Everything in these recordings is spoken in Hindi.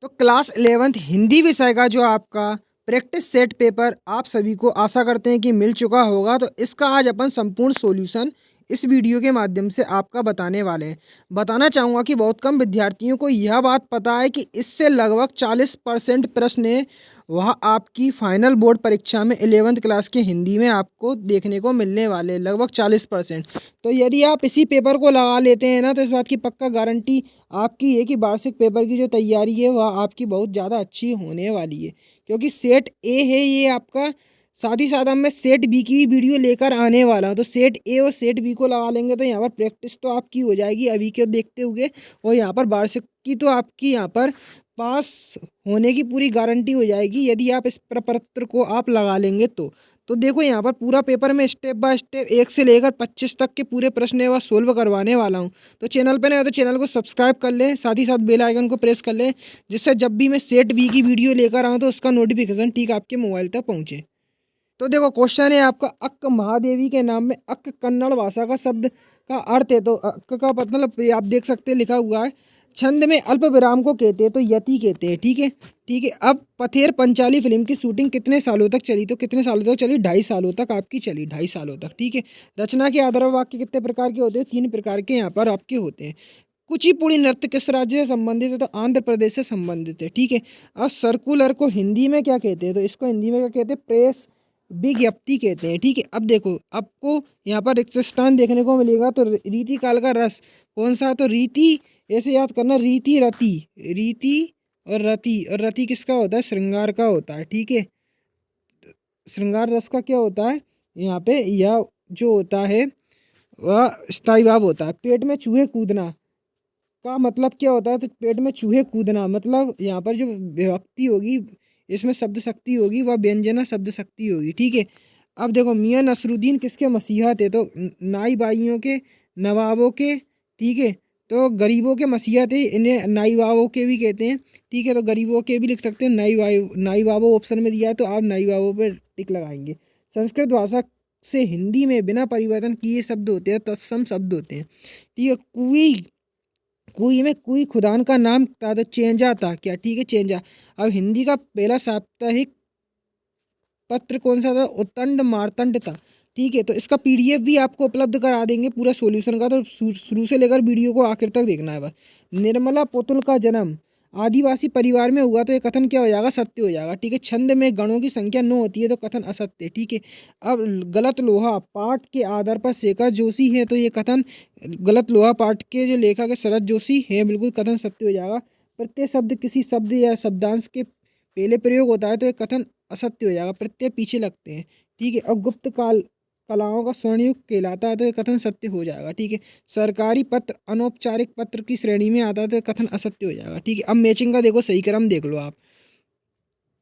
तो क्लास 11th हिंदी विषय का जो आपका प्रैक्टिस सेट पेपर आप सभी को आशा करते हैं कि मिल चुका होगा। तो इसका आज अपन संपूर्ण सॉल्यूशन इस वीडियो के माध्यम से आपका बताने वाले हैं। बताना चाहूँगा कि बहुत कम विद्यार्थियों को यह बात पता है कि इससे लगभग 40% प्रश्न वह आपकी फाइनल बोर्ड परीक्षा में 11th क्लास के हिंदी में आपको देखने को मिलने वाले हैं, लगभग 40%। तो यदि आप इसी पेपर को लगा लेते हैं ना, तो इस बात की पक्का गारंटी आपकी है कि वार्षिक पेपर की जो तैयारी है वह आपकी बहुत ज़्यादा अच्छी होने वाली है। क्योंकि सेट ए है ये आपका, साथ ही साथ अब मैं सेट बी की भी वीडियो लेकर आने वाला हूँ। तो सेट ए और सेट बी को लगा लेंगे तो यहाँ पर प्रैक्टिस तो आपकी हो जाएगी अभी के देखते हुए, और यहाँ पर वार्षिक की तो आपकी यहाँ पर पास होने की पूरी गारंटी हो जाएगी यदि आप इस प्रपत्र को आप लगा लेंगे तो देखो यहाँ पर पूरा पेपर में स्टेप बाय स्टेप 1 से लेकर 25 तक के पूरे प्रश्न है वह सोल्व करवाने वाला हूँ। तो चैनल पे नए तो चैनल को सब्सक्राइब कर लें, साथ ही साथ बेल आइकन को प्रेस कर लें, जिससे जब भी मैं सेट बी की वीडियो लेकर आऊँ तो उसका नोटिफिकेशन ठीक आपके मोबाइल तक पहुँचे। तो देखो क्वेश्चन है आपका, अक्क महादेवी के नाम में अक्क कन्नड़ भाषा का शब्द का अर्थ है। तो अक्क का मतलब ये आप देख सकते हैं लिखा हुआ है, छंद में अल्प विराम को कहते हैं तो यति कहते हैं। ठीक है, ठीक है। अब पथेर पंचाली फिल्म की शूटिंग कितने सालों तक चली? तो कितने सालों तक चली? 2.5 सालों तक आपकी चली, 2.5 सालों तक। ठीक है। रचना के आधार वाक्य कितने प्रकार के होते हैं? 3 प्रकार के यहाँ पर आपके होते हैं। कुचिपुड़ी नृत्य किस राज्य से संबंधित है? तो आंध्र प्रदेश से संबंधित है। ठीक है। अब सर्कुलर को हिंदी में क्या कहते हैं? तो इसको हिंदी में क्या कहते हैं? प्रेस विज्ञप्ति कहते हैं। ठीक है। अब देखो आपको यहाँ पर रिक्त स्थान देखने को मिलेगा। तो रीति काल का रस कौन सा? तो रीति, ऐसे याद करना, रीति रति, रीति और रति किसका होता है? श्रृंगार का होता है। ठीक है। श्रृंगार रस का क्या होता है यहाँ पे? यह जो होता है वह स्थाई भाव होता है। पेट में चूहे कूदना का मतलब क्या होता है? तो पेट में चूहे कूदना मतलब यहाँ पर जो विभक्ति होगी इसमें शब्द शक्ति होगी वह व्यंजना शब्द शक्ति होगी। ठीक है। अब देखो मियाँ नसरुद्दीन किसके मसीहा थे? तो नाई बाइयों के, नवाबों के। ठीक है। तो गरीबों के मसीहा थे, इन्हें नाई बाबों के भी कहते हैं। ठीक है। तो गरीबों के भी लिख सकते हैं, नाई बाबो ऑप्शन में दिया है तो आप नाई बाबों पर टिक लगाएंगे। संस्कृत भाषा से हिंदी में बिना परिवर्तन किए शब्द होते हैं, तत्सम शब्द होते हैं। ठीक है। कुई, कुई में कुई खुदान का नाम था तो चेंजा था क्या? ठीक है, चेंजा। अब हिंदी का पहला साप्ताहिक पत्र कौन सा था? उत्तंड मार्तंड था। ठीक है। तो इसका पीडीएफ भी आपको उपलब्ध करा देंगे पूरा सॉल्यूशन का, तो शुरू से लेकर वीडियो को आखिर तक देखना है बस। निर्मला पुतुल का जन्म आदिवासी परिवार में हुआ तो ये कथन क्या हो जाएगा? सत्य हो जाएगा। ठीक है। छंद में गणों की संख्या 9 होती है तो कथन असत्य। ठीक है। अब गलत लोहा पाठ के आधार पर शेखर जोशी है तो ये कथन गलत। लोहा पाठ के जो लेखक है शरद जोशी है, बिल्कुल कथन सत्य हो जाएगा। प्रत्यय शब्द किसी शब्द या शब्दांश के पहले प्रयोग होता है तो ये कथन असत्य हो जाएगा, प्रत्यय पीछे लगते हैं। ठीक है। और गुप्त काल कलाओं का स्वर्णयुग कहलाता है तो ये कथन सत्य हो जाएगा। ठीक है। सरकारी पत्र अनौपचारिक पत्र की श्रेणी में आता है तो ये कथन असत्य हो जाएगा। ठीक है। अब मैचिंग का देखो सही क्रम देख लो आप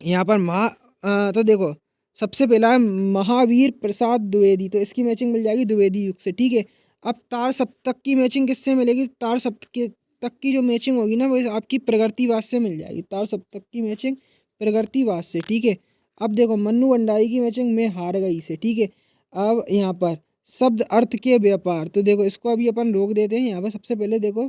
यहाँ पर तो देखो सबसे पहला है महावीर प्रसाद द्विवेदी, तो इसकी मैचिंग मिल जाएगी द्विवेदी युग से। ठीक है। अब तार सप्तक की मैचिंग किससे मिलेगी? तार सप्तक तक की जो मैचिंग होगी ना वो आपकी प्रगतिवाद से मिल जाएगी। तार सप्तक की मैचिंग प्रगतिवाद से। ठीक है। अब देखो मन्नू भंडारी की मैचिंग में हार गई से। ठीक है। अब यहाँ पर शब्द अर्थ के व्यापार, तो देखो इसको अभी अपन रोक देते हैं। यहाँ पर सबसे पहले देखो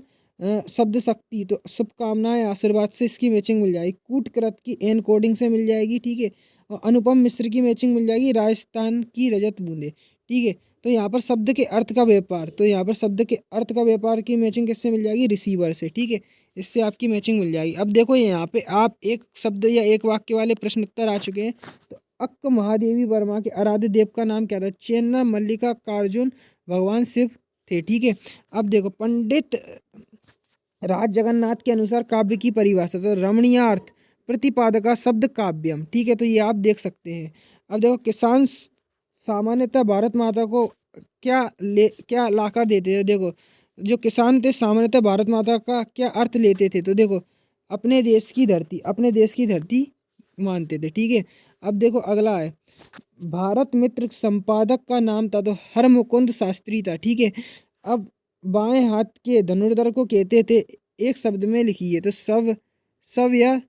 शब्द शक्ति, तो शुभकामनाएं आशीर्वाद से इसकी मैचिंग मिल जाएगी। कूटकृत की एन कोडिंग से मिल जाएगी। ठीक है। और अनुपम मिश्र की मैचिंग मिल जाएगी राजस्थान की रजत बूंदे। ठीक है। तो यहाँ पर शब्द के अर्थ का व्यापार, तो यहाँ पर शब्द के अर्थ का व्यापार की मैचिंग किससे मिल जाएगी? रिसीवर से। ठीक है। इससे आपकी मैचिंग मिल जाएगी। अब देखो यहाँ पे आप एक शब्द या एक वाक्य वाले प्रश्न उत्तर आ चुके हैं। तो अक्क महादेवी वर्मा के आराध्य देव का नाम क्या था? चेन्ना मल्लिका कार्जुन भगवान शिव थे। ठीक है। अब देखो पंडित राज जगन्नाथ के अनुसार काव्य की परिभाषा, तो रमणीयार्थ प्रतिपादका शब्द काव्यम। ठीक है। तो ये आप देख सकते हैं। अब देखो किसान सामान्यतः भारत माता को क्या लाकर देते थे? देखो जो किसान थे सामान्यतः भारत माता का क्या अर्थ लेते थे? तो देखो अपने देश की धरती, अपने देश की धरती मानते थे। ठीक है। अब देखो अगला है भारत मित्र संपादक का नाम था तो हरमुकुंद शास्त्री था। ठीक है। अब बाएं हाथ के धनुर्धर को कहते थे, एक शब्द में लिखिए तो सब या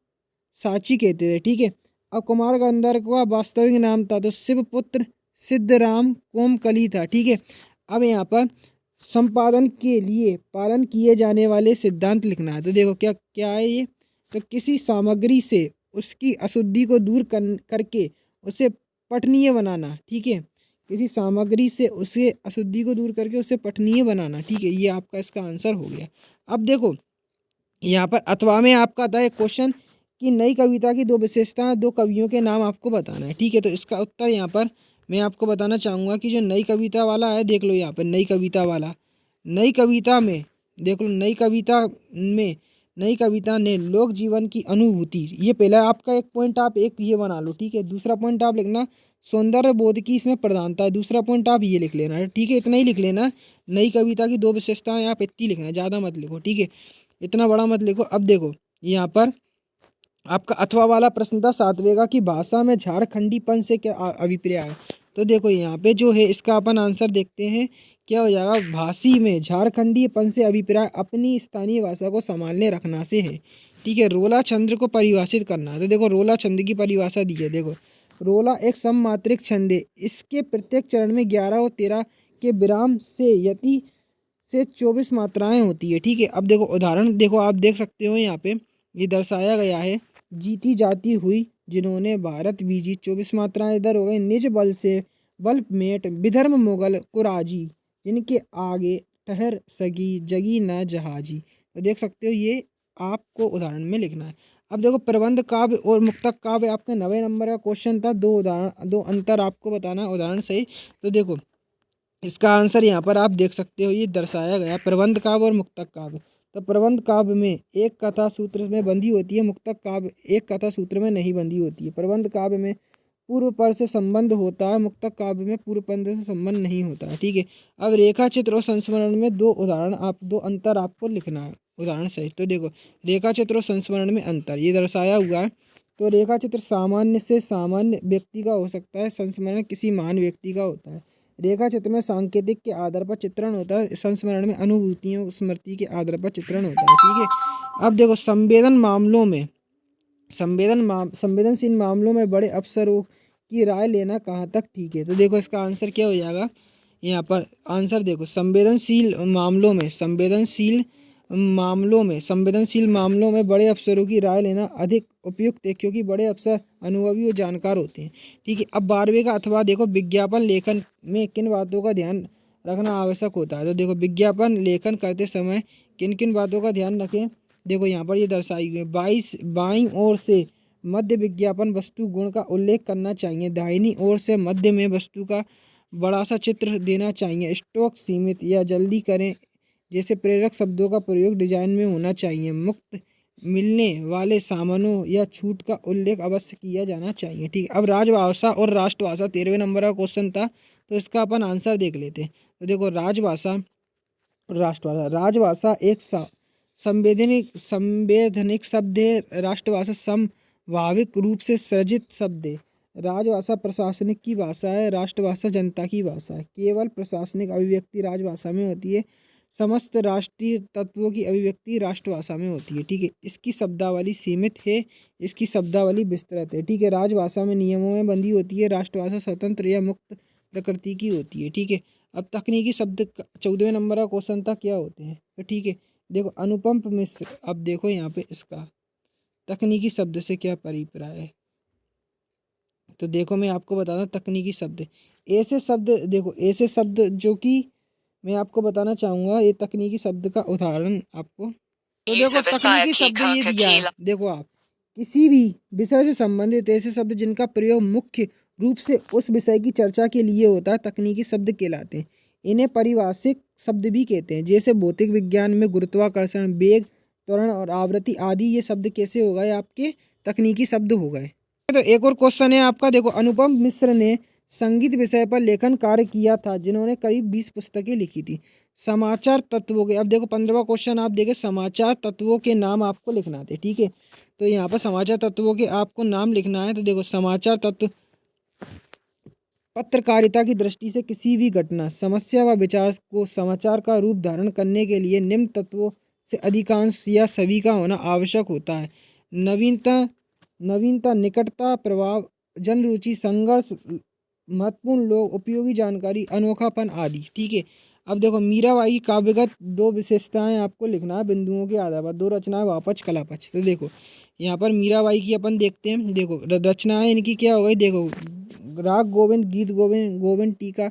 साची कहते थे। ठीक है। अब कुमार गंधर्व का वास्तविक नाम था तो शिवपुत्र सिद्धराम कोमकली था। ठीक है। अब यहाँ पर संपादन के लिए पालन किए जाने वाले सिद्धांत लिखना है। तो देखो क्या क्या है ये? तो किसी सामग्री से उसकी अशुद्धि को दूर करके उसे पठनीय बनाना। ठीक है, किसी सामग्री से उसे अशुद्धि को दूर करके उसे पठनीय बनाना। ठीक है, ये आपका इसका आंसर हो गया। अब देखो यहाँ पर अथवा में आपका आता है क्वेश्चन कि नई कविता की दो विशेषताएं, दो कवियों के नाम आपको बताना है। ठीक है, तो इसका उत्तर यहाँ पर मैं आपको बताना चाहूँगा कि जो नई कविता वाला है, देख लो यहाँ पर नई कविता वाला, नई कविता में देख लो, नई कविता ने लोक जीवन की अनुभूति, ये पहला आपका एक पॉइंट आप एक ये बना लो। ठीक है, दूसरा पॉइंट आप लिखना सौंदर्य बोध की इसमें प्रधानता है, दूसरा पॉइंट आप ये लिख लेना। ठीक है, इतना ही लिख लेना, नई कविता की दो विशेषताएं, आप इतनी लिखना, ज़्यादा मत लिखो। ठीक है, इतना बड़ा मत लिखो। अब देखो यहाँ पर आपका अथवा वाला प्रश्न था 7वें का कि भाषा में झारखंडीपन से क्या अभिप्राय है। तो देखो यहाँ पे जो है इसका अपन आंसर देखते हैं, क्या हो जाएगा, भाषी में झारखंडीपन से अभिप्राय अपनी स्थानीय भाषा को संभालने रखना से है। ठीक है, रोला छंद को परिभाषित करना है। तो देखो रोला छंद की परिभाषा दी है। देखो रोला एक सममात्रिक छंद है, इसके प्रत्येक चरण में 11 और 13 के विराम से यति से 24 मात्राएं होती है। ठीक है, अब देखो उदाहरण देखो, आप देख सकते हो यहाँ पे ये दर्शाया गया है, जीती जाती हुई जिन्होंने भारत बीजी, 24 मात्राएं इधर हो गई, निज बल से बल मेट विधर्म मुगल कुराजी, जिनके आगे ठहर सगी जगी न जहाजी। तो देख सकते हो ये आपको उदाहरण में लिखना है। अब देखो प्रबंध काव्य और मुक्तक काव्य आपके 90 नंबर का क्वेश्चन था, दो उदाहरण, दो अंतर आपको बताना है उदाहरण सही। तो देखो इसका आंसर यहाँ पर आप देख सकते हो, ये दर्शाया गया प्रबंध काव्य और मुक्तक काव्य। तो प्रबंध काव्य में एक कथा सूत्र में बंधी होती है, मुक्तक काव्य एक कथा सूत्र में नहीं बंधी होती है। प्रबंध काव्य में पूर्व पर से संबंध होता है, मुक्तक काव्य में पूर्व पंद से संबंध नहीं होता है। ठीक है, अब रेखा चित्र और संस्मरण में दो उदाहरण, आप दो अंतर आपको लिखना है उदाहरण सही। तो देखो रेखा चित्र और संस्मरण में अंतर ये दर्शाया हुआ है। तो रेखा चित्र सामान्य से सामान्य व्यक्ति का हो सकता है, संस्मरण किसी महान व्यक्ति का होता है। रेखा चित्र में सांकेतिक के आधार पर चित्रण होता है, संस्मरण में अनुभूतियों स्मृति के आधार पर चित्रण होता है। ठीक है, अब देखो संवेदनशील मामलों में बड़े अफसरों की राय लेना कहाँ तक ठीक है। तो देखो इसका आंसर क्या हो जाएगा, यहाँ पर आंसर देखो संवेदनशील मामलों में बड़े अफसरों की राय लेना अधिक उपयुक्त है, क्योंकि बड़े अफसर अनुभवी और जानकार होते हैं। ठीक है, अब 12वें का अथवा देखो, विज्ञापन लेखन में किन बातों का ध्यान रखना आवश्यक होता है। तो देखो विज्ञापन लेखन करते समय किन किन बातों का ध्यान रखें। देखो यहाँ पर ये दर्शाई गई, बाईं ओर से मध्य विज्ञापन वस्तु गुण का उल्लेख करना चाहिए, दाहिनी ओर से मध्य में वस्तु का बड़ा सा चित्र देना चाहिए, स्टॉक सीमित या जल्दी करें जैसे प्रेरक शब्दों का प्रयोग डिजाइन में होना चाहिए, मुफ्त मिलने वाले सामानों या छूट का उल्लेख अवश्य किया जाना चाहिए। ठीक है, अब राजभाषा और राष्ट्रभाषा 13वें नंबर का क्वेश्चन था, तो इसका अपन आंसर देख लेते हैं। तो देखो राजभाषा और राष्ट्रभाषा, राजभाषा एक संवैधानिक शब्द है, राष्ट्रभाषा संभाविक रूप से सृजित शब्द है। राजभाषा प्रशासनिक की भाषा है, राष्ट्रभाषा जनता की भाषा है। केवल प्रशासनिक अभिव्यक्ति राजभाषा में होती है, समस्त राष्ट्रीय तत्वों की अभिव्यक्ति राष्ट्रभाषा में होती है। ठीक है, इसकी शब्दावली सीमित है, इसकी शब्दावली विस्तृत है। ठीक है, राजभाषा में नियमों में बंधी होती है, राष्ट्रभाषा स्वतंत्र या मुक्त प्रकृति की होती है। ठीक है, अब तकनीकी शब्द 14वें नंबर का क्वेश्चन था, क्या होते हैं। तो ठीक है, देखो अनुपम मिश्र, अब देखो यहाँ पे इसका तकनीकी शब्द से क्या अभिप्राय है। तो देखो मैं आपको बताना तकनीकी शब्द, ऐसे शब्द, देखो ऐसे शब्द जो कि मैं आपको बताना चाहूँगा, ये तकनीकी शब्द का उदाहरण आपको। तो देखो तकनीकी शब्द ये दिया है, देखो आप किसी भी विषय से संबंधित ऐसे शब्द जिनका प्रयोग मुख्य रूप से उस विषय की चर्चा के लिए होता है, तकनीकी शब्द कहलाते हैं। इन्हें पारिभाषिक शब्द भी कहते हैं, जैसे भौतिक विज्ञान में गुरुत्वाकर्षण, वेग, त्वरण और आवृत्ति आदि, ये शब्द कैसे हो गए आपके तकनीकी शब्द हो गए। तो एक और क्वेश्चन है आपका, देखो अनुपम मिश्र ने संगीत विषय पर लेखन कार्य किया था, जिन्होंने करीब 20 पुस्तकें लिखी थी। समाचार तत्वों के, अब देखो 15वां क्वेश्चन आप देखें, समाचार तत्वों के नाम आपको लिखना थे। ठीक है, तो यहाँ पर समाचार तत्वों के आपको नाम लिखना है। तो देखो समाचार तत्व पत्रकारिता की दृष्टि से किसी भी घटना, समस्या व विचार को समाचार का रूप धारण करने के लिए निम्न तत्वों से अधिकांश या सभी का होना आवश्यक होता है। नवीनता, निकटता, प्रभाव, जनरुचि, संघर्ष, महत्वपूर्ण लोग, उपयोगी जानकारी, अनोखापन आदि। ठीक है, अब देखो मीराबाई की काव्यगत दो विशेषताएं आपको लिखना है बिंदुओं के आधार पर। दो रचनाएं वापस कलापक्ष। तो देखो यहाँ पर मीराबाई की अपन देखते हैं। देखो रचनाएं इनकी क्या हो गई, देखो राग गोविंद, गीत गोविंद, गोविंद टीका,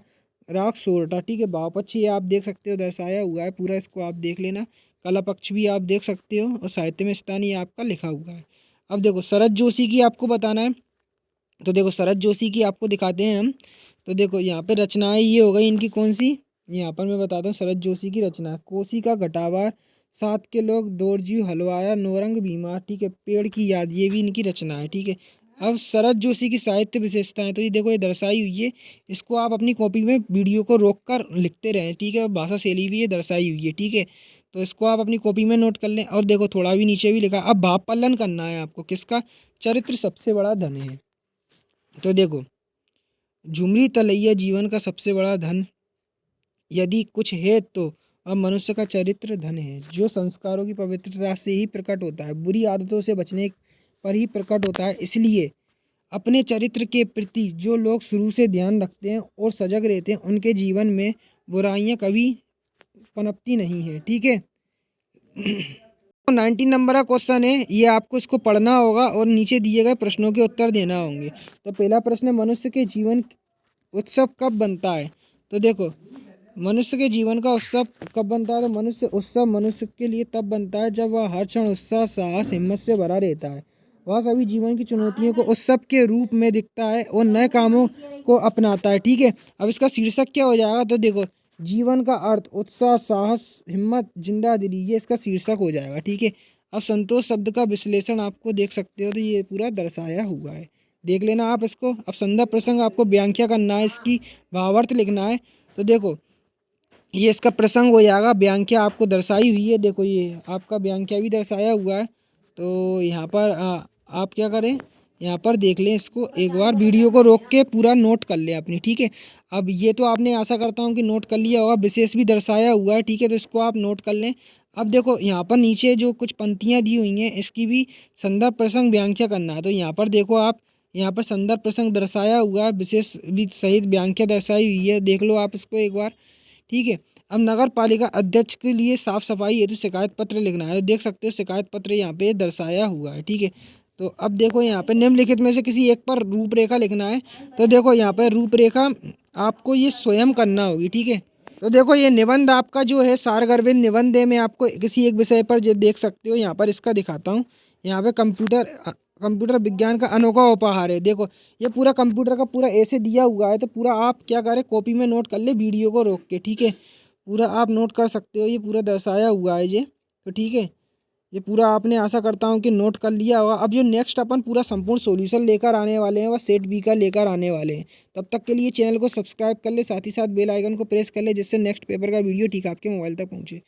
राग सोरठा, ठीक है। वापस ये आप देख सकते हो दर्शाया हुआ है पूरा, इसको आप देख लेना। कला पक्ष भी आप देख सकते हो और साहित्य में स्थान ये आपका लिखा हुआ है। अब देखो शरद जोशी की आपको बताना है। तो देखो शरद जोशी की आपको दिखाते हैं हम। तो देखो यहाँ पे रचनाएं ये हो गई इनकी कौन सी, यहाँ पर मैं बताता हूँ शरद जोशी की रचना। कोसी का घटावार, सात के लोग, दोरजी हलवाया, नौरंग भीमा, ठीक है, पेड़ की याद, ये भी इनकी रचना है, ठीक है। अब शरद जोशी की साहित्य विशेषताएं, तो ये देखो ये दर्शाई हुई है। इसको आप अपनी कॉपी में वीडियो को रोक कर लिखते रहें, ठीक है। और भाषा शैली भी ये दर्शाई हुई है, ठीक है। तो इसको आप अपनी कॉपी में नोट कर लें। और देखो थोड़ा भी नीचे भी लिखा। अब भाव पालन करना है आपको किसका, चरित्र सबसे बड़ा धन है। तो देखो झुमरी तलैया जीवन का सबसे बड़ा धन यदि कुछ है तो अब मनुष्य का चरित्र धन है, जो संस्कारों की पवित्रता से ही प्रकट होता है, बुरी आदतों से बचने पर ही प्रकट होता है। इसलिए अपने चरित्र के प्रति जो लोग शुरू से ध्यान रखते हैं और सजग रहते हैं, उनके जीवन में बुराइयां कभी पनपती नहीं है, ठीक है। 19 नंबर का क्वेश्चन है, ये आपको इसको पढ़ना होगा और नीचे दिए गए प्रश्नों के उत्तर देना होंगे। तो पहला प्रश्न है, मनुष्य के जीवन उत्सव कब बनता है। तो देखो मनुष्य के जीवन का उत्सव कब बनता है, तो मनुष्य उत्सव मनुष्य के लिए तब बनता है जब वह हर क्षण उत्साह, साहस, हिम्मत से भरा रहता है। वह सभी जीवन की चुनौतियों को उत्सव के रूप में दिखता है और नए कामों को अपनाता है, ठीक है। अब इसका शीर्षक क्या हो जाएगा, तो देखो जीवन का अर्थ, उत्साह, साहस, हिम्मत, जिंदा दिली, ये इसका शीर्षक हो जाएगा, ठीक है। अब संतोष शब्द का विश्लेषण आपको देख सकते हो, तो ये पूरा दर्शाया हुआ है, देख लेना आप इसको। अब संदर्भ प्रसंग आपको व्याख्या करना है, इसकी भावार्थ लिखना है। तो देखो ये इसका प्रसंग हो जाएगा, व्याख्या आपको दर्शाई हुई है। देखो ये आपका व्याख्या भी दर्शाया हुआ है। तो यहाँ पर आप क्या करें, यहाँ पर देख लें इसको एक बार, वीडियो को रोक के पूरा नोट कर लें अपनी, ठीक है। अब ये तो आपने आशा करता हूँ कि नोट कर लिया होगा, विशेष भी दर्शाया हुआ है, ठीक है। तो इसको आप नोट कर लें। अब देखो यहाँ पर नीचे जो कुछ पंक्तियाँ दी हुई हैं, इसकी भी संदर्भ प्रसंग व्याख्या करना है। तो यहाँ पर देखो आप, यहाँ पर संदर्भ प्रसंग दर्शाया हुआ है, विशेष भी सहित व्याख्या दर्शाई हुई है, देख लो आप इसको एक बार, ठीक है। अब नगर पालिका अध्यक्ष के लिए साफ सफाई हेतु शिकायत पत्र लिखना है। देख सकते हो शिकायत पत्र यहाँ पे दर्शाया हुआ है, ठीक है। तो अब देखो यहाँ पे निम्नलिखित में से किसी एक पर रूपरेखा लिखना है। तो देखो यहाँ पे रूपरेखा आपको ये स्वयं करना होगी, ठीक है। तो देखो ये निबंध आपका जो है सारगर्भित निबंध है, मैं आपको किसी एक विषय पर जो देख सकते हो, यहाँ पर इसका दिखाता हूँ। यहाँ पे कंप्यूटर विज्ञान का अनोखा उपहार है। देखो ये पूरा कंप्यूटर का पूरा ऐसे दिया हुआ है, तो पूरा आप क्या करें कॉपी में नोट कर ले वीडियो को रोक के, ठीक है। पूरा आप नोट कर सकते हो, ये पूरा दर्शाया हुआ है ये, तो ठीक है। ये पूरा आपने आशा करता हूँ कि नोट कर लिया होगा। अब जो नेक्स्ट अपन पूरा संपूर्ण सॉल्यूशन लेकर आने वाले हैं, वह सेट बी का लेकर आने वाले हैं। तब तक के लिए चैनल को सब्सक्राइब कर ले, साथ ही साथ बेल आइकन को प्रेस कर ले, जिससे नेक्स्ट पेपर का वीडियो ठीक आपके मोबाइल तक पहुँचे।